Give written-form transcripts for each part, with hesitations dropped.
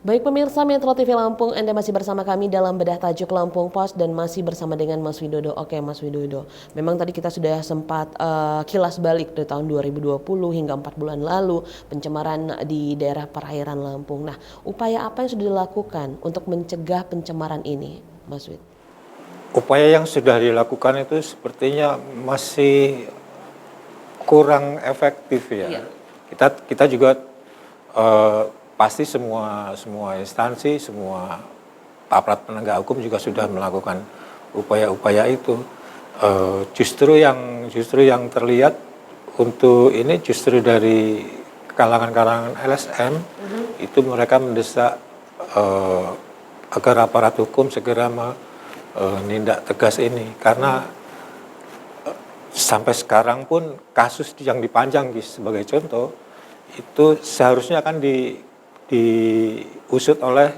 Baik pemirsa Metro TV Lampung, Anda masih bersama kami dalam bedah tajuk Lampung Pos dan masih bersama dengan Mas Widodo. Oke Mas Widodo, memang tadi kita sudah sempat kilas balik dari tahun 2020 hingga 4 bulan lalu pencemaran di daerah perairan Lampung. Nah, upaya apa yang sudah dilakukan untuk mencegah pencemaran ini, Mas Wid? Upaya yang sudah dilakukan itu sepertinya masih kurang efektif ya. Iya. Kita juga pasti semua instansi, semua aparat penegak hukum juga sudah melakukan upaya-upaya itu. Justru yang terlihat untuk ini justru dari kalangan-kalangan LSM itu mereka mendesak agar aparat hukum segera menindak tegas ini karena sampai sekarang pun kasus yang dipanjang sebagai contoh itu seharusnya kan diusut oleh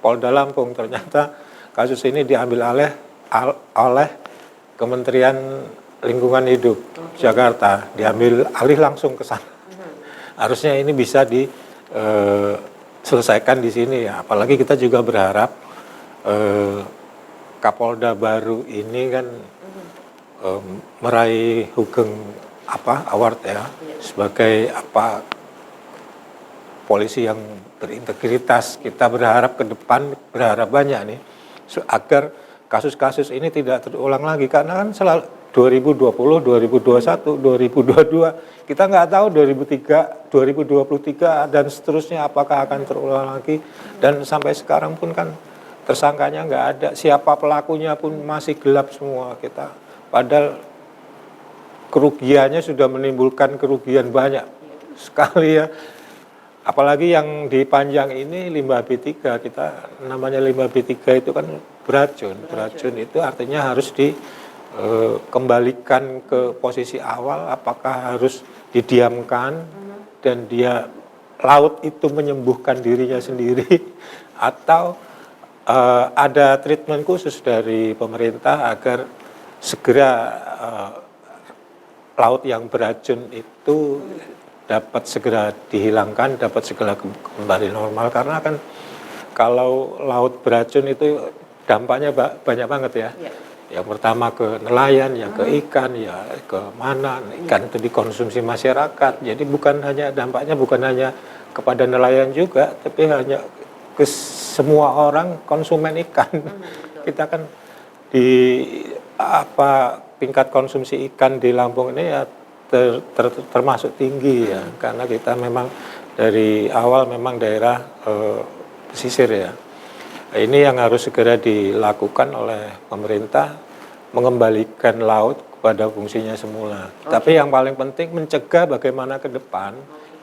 Polda Lampung. Ternyata kasus ini diambil oleh Kementerian Lingkungan Hidup Jakarta, diambil alih langsung ke sana. Harusnya ini bisa diselesaikan di sini ya. Apalagi kita juga berharap Kapolda baru ini kan meraih Hugeng award ya sebagai polisi yang berintegritas. Kita berharap ke depan, berharap banyak nih agar kasus-kasus ini tidak terulang lagi karena kan selalu 2020, 2021, 2022 kita nggak tahu 2023 dan seterusnya apakah akan terulang lagi, dan sampai sekarang pun kan tersangkanya nggak ada, siapa pelakunya pun masih gelap semua kita, padahal kerugiannya sudah menimbulkan kerugian banyak sekali ya. Apalagi yang di Panjang ini limbah B3, kita namanya limbah B3 itu kan beracun itu artinya harus dikembalikan ke posisi awal, apakah harus didiamkan dan laut itu menyembuhkan dirinya sendiri atau ada treatment khusus dari pemerintah agar segera laut yang beracun itu dapat segera dihilangkan, dapat segera kembali normal. Karena kan kalau laut beracun itu dampaknya banyak banget ya. Yang pertama ke nelayan, ya ke ikan, ya ke mana, ikan itu dikonsumsi masyarakat. Jadi dampaknya bukan hanya kepada nelayan juga, tapi hanya ke semua orang konsumen ikan. Kita kan tingkat konsumsi ikan di Lampung ini ya termasuk tinggi ya, karena kita memang dari awal memang daerah pesisir ya. Ini yang harus segera dilakukan oleh pemerintah, mengembalikan laut kepada fungsinya semula. Tapi yang paling penting mencegah bagaimana ke depan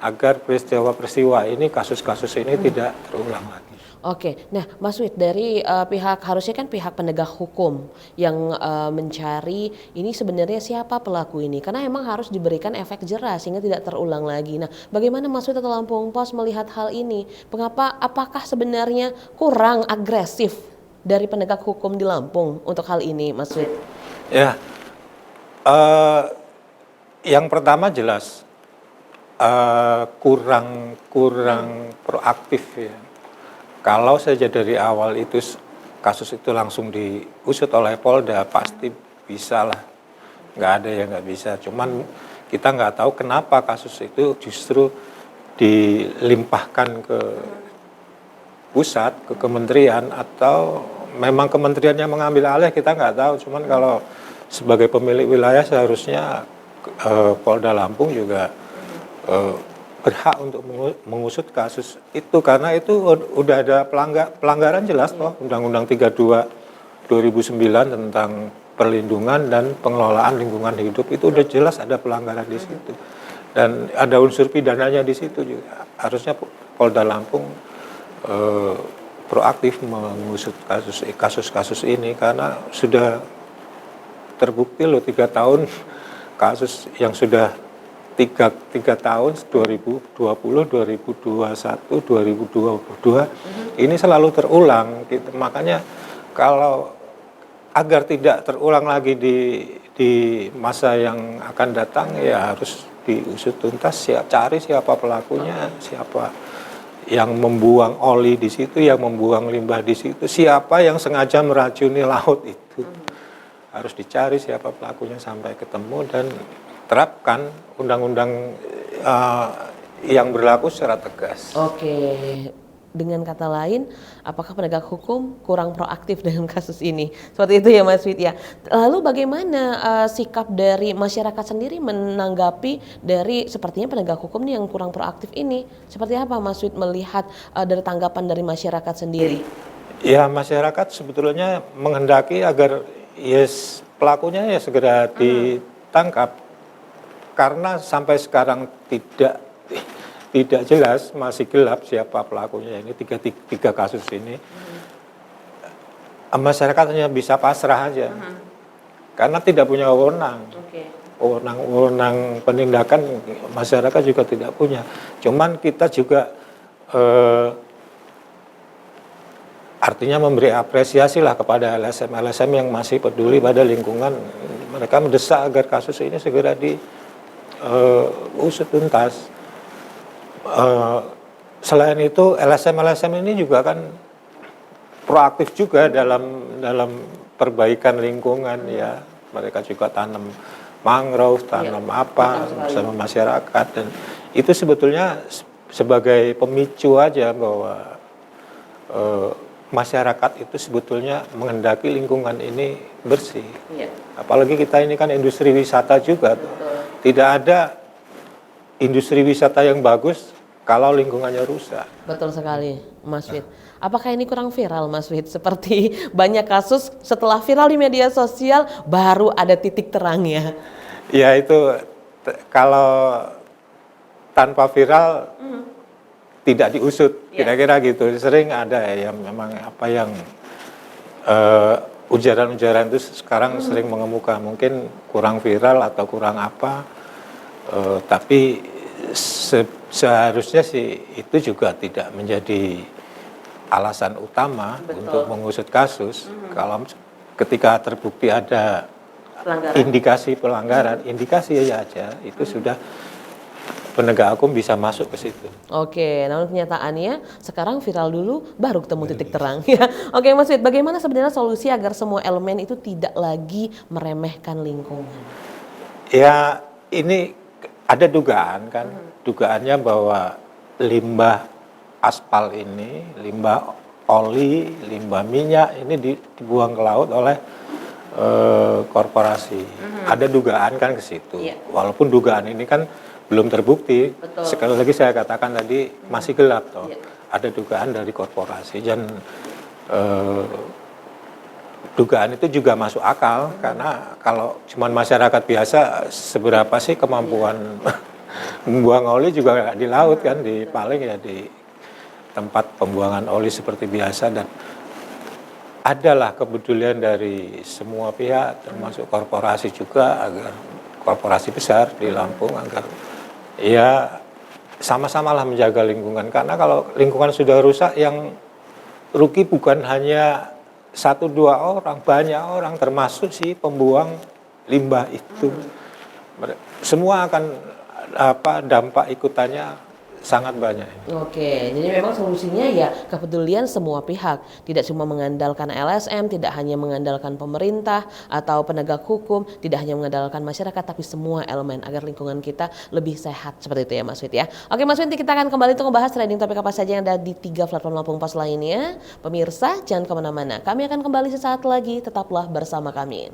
agar peristiwa-peristiwa ini, kasus-kasus ini tidak terulang lagi. Oke, nah Mas Wid, dari harusnya kan pihak penegak hukum yang mencari ini sebenarnya siapa pelaku ini, karena emang harus diberikan efek jerah sehingga tidak terulang lagi. Nah, bagaimana Mas Wid atau Lampung Pos melihat hal ini? Apakah sebenarnya kurang agresif dari penegak hukum di Lampung untuk hal ini, Mas Wid? Ya, yang pertama jelas kurang proaktif ya. Kalau saja dari awal itu kasus itu langsung diusut oleh Polda, pasti bisa lah. Nggak ada yang nggak bisa. Cuman kita nggak tahu kenapa kasus itu justru dilimpahkan ke pusat, ke kementerian, atau memang kementerian yang mengambil alih, kita nggak tahu. Cuman kalau sebagai pemilik wilayah seharusnya Polda Lampung juga berhak untuk mengusut kasus itu, karena itu udah ada pelanggaran jelas toh. Undang-Undang 32 2009 tentang perlindungan dan pengelolaan lingkungan hidup itu udah jelas ada pelanggaran di situ, dan ada unsur pidananya di situ juga. Harusnya Polda Lampung proaktif mengusut kasus-kasus ini, karena sudah terbukti loh 3 tahun kasus yang sudah tiga tahun 2020, 2021, 2022 ini selalu terulang gitu. Makanya kalau agar tidak terulang lagi di masa yang akan datang ya harus diusut tuntas, cari siapa pelakunya, siapa yang membuang oli di situ, yang membuang limbah di situ, siapa yang sengaja meracuni laut itu. Harus dicari siapa pelakunya sampai ketemu dan terapkan undang-undang yang berlaku secara tegas. Oke, dengan kata lain, apakah penegak hukum kurang proaktif dengan kasus ini? Seperti itu ya Mas Wid ya. Lalu bagaimana sikap dari masyarakat sendiri menanggapi dari sepertinya penegak hukum nih yang kurang proaktif ini? Seperti apa Mas Wid melihat dari tanggapan dari masyarakat sendiri? Ya, masyarakat sebetulnya menghendaki agar pelakunya ya segera ditangkap, karena sampai sekarang tidak jelas, masih gelap siapa pelakunya. Ini tiga kasus ini, masyarakat hanya bisa pasrah aja, karena tidak punya wewenang. Wewenang penindakan masyarakat juga tidak punya. Cuman kita juga artinya memberi apresiasi lah kepada LSM yang masih peduli pada lingkungan. Mereka mendesak agar kasus ini segera diusut tuntas. Selain itu LSM ini juga kan proaktif juga dalam perbaikan lingkungan ya. Mereka juga tanam mangrove, tanam apa bersama masyarakat, dan itu sebetulnya sebagai pemicu aja bahwa masyarakat itu sebetulnya menghendaki lingkungan ini bersih. Apalagi kita ini kan industri wisata juga. Tidak ada industri wisata yang bagus kalau lingkungannya rusak. Betul sekali Mas Wid. Apakah ini kurang viral Mas Wid? Seperti banyak kasus setelah viral di media sosial baru ada titik terangnya. Ya itu kalau tanpa viral tidak diusut, kira-kira gitu. Sering ada ya memang apa yang ujaran-ujaran itu sekarang sering mengemuka, mungkin kurang viral atau kurang apa, tapi seharusnya sih itu juga tidak menjadi alasan utama untuk mengusut kasus. Kalau ketika terbukti ada indikasi pelanggaran, indikasi aja itu sudah penegak hukum bisa masuk ke situ. Oke, namun kenyataannya sekarang viral dulu baru ketemu titik terang ya. Oke Mas Wid, bagaimana sebenarnya solusi agar semua elemen itu tidak lagi meremehkan lingkungan? Ya, ini ada dugaan kan, dugaannya bahwa limbah aspal ini, limbah oli, limbah minyak ini dibuang ke laut oleh korporasi. Ada dugaan kan ke situ. Walaupun dugaan ini kan belum terbukti. Sekali lagi saya katakan tadi masih gelap toh. Ada dugaan dari korporasi, dan dugaan itu juga masuk akal, karena kalau cuman masyarakat biasa seberapa sih kemampuan membuang oli juga di laut kan, di paling ya di tempat pembuangan oli seperti biasa. Dan adalah kepedulian dari semua pihak termasuk korporasi juga, agar korporasi besar di Lampung agar ya sama-samalah menjaga lingkungan, karena kalau lingkungan sudah rusak yang rugi bukan hanya 1-2 orang, banyak orang, termasuk si pembuang limbah itu. Semua akan dampak ikutannya sangat banyak. Oke, jadi memang solusinya ya kepedulian semua pihak, tidak cuma mengandalkan LSM, tidak hanya mengandalkan pemerintah atau penegak hukum, tidak hanya mengandalkan masyarakat, tapi semua elemen agar lingkungan kita lebih sehat, seperti itu ya Mas Wid ya. Oke Mas Wid, kita akan kembali untuk membahas trending topik apa saja yang ada di 3 platform Lampung Pos lainnya. Pemirsa, jangan kemana-mana, kami akan kembali sesaat lagi, tetaplah bersama kami.